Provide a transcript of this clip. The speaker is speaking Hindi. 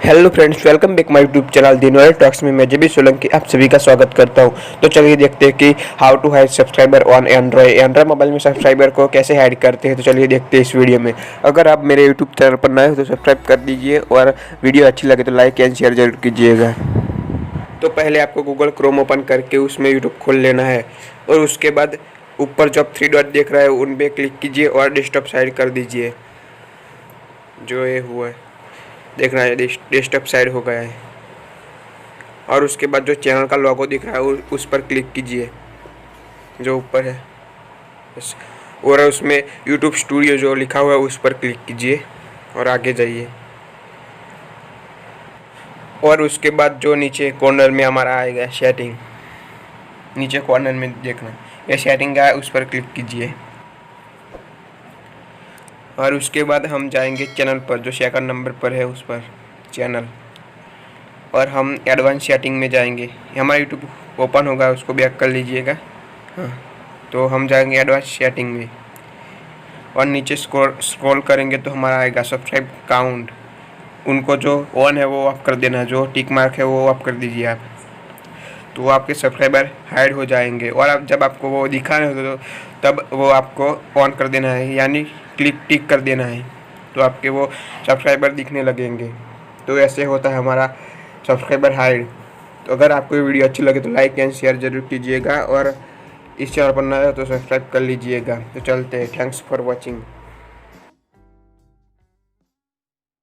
Hello friends, welcome back my YouTube channel Dinwar talks में मैं जेबी सोलंकी आप सभी का स्वागत करता हूं। तो चलिए देखते हैं कि how to hide subscriber on Android mobile में सब्सक्राइबर को कैसे हाइड करते हैं। तो चलिए देखते हैं इस वीडियो में। अगर आप मेरे यूट्यूब चैनल पर नए हो तो सब्सक्राइब कर दीजिए और वीडियो अच्छी लगे तो लाइक एंड शेयर जरूर कीजिएगा। तो पहले आपको गूगल क्रोम ओपन करके उसमें यूट्यूब खोल लेना है और उसके बाद ऊपर जो 3 डॉट देख रहा है उन पर क्लिक कीजिए और डेस्कटॉप साइड कर दीजिए। जो ये हुआ है देखना है, डेस्कटॉप साइड हो गया है। और उसके बाद जो चैनल का लोगो दिख रहा है उस पर क्लिक कीजिए जो ऊपर है बस। और उसमें यूट्यूब स्टूडियो जो लिखा हुआ है उस पर क्लिक कीजिए और आगे जाइए। और उसके बाद जो नीचे कॉर्नर में हमारा आएगा सेटिंग, नीचे कॉर्नर में देखना ये सेटिंग का है, उस पर क्लिक कीजिए। और उसके बाद हम जाएंगे चैनल पर जो सेकंड नंबर पर है उस पर चैनल, और हम एडवांस सेटिंग में जाएंगे। हमारा यूट्यूब ओपन होगा, उसको बैक कर लीजिएगा। हाँ, तो हम जाएंगे एडवांस सेटिंग में और नीचे स्क्रॉल करेंगे तो हमारा आएगा सब्सक्राइब काउंट। उनको जो ऑन है वो ऑफ कर देना, जो टिक मार्क है वो ऑफ कर दीजिए आप। तो आपके सब्सक्राइबर हाइड हो जाएंगे। और अब जब आपको वो दिखा रहे हो तो तब वो आपको ऑन कर देना है, यानी टिक कर देना है, तो आपके वो सब्सक्राइबर दिखने लगेंगे। तो ऐसे होता है हमारा सब्सक्राइबर हाइड। तो अगर आपको ये वीडियो अच्छी लगे तो लाइक एंड शेयर जरूर कीजिएगा और इस चैनल पर नए हो तो सब्सक्राइब कर लीजिएगा। तो चलते हैं, थैंक्स फॉर वॉचिंग।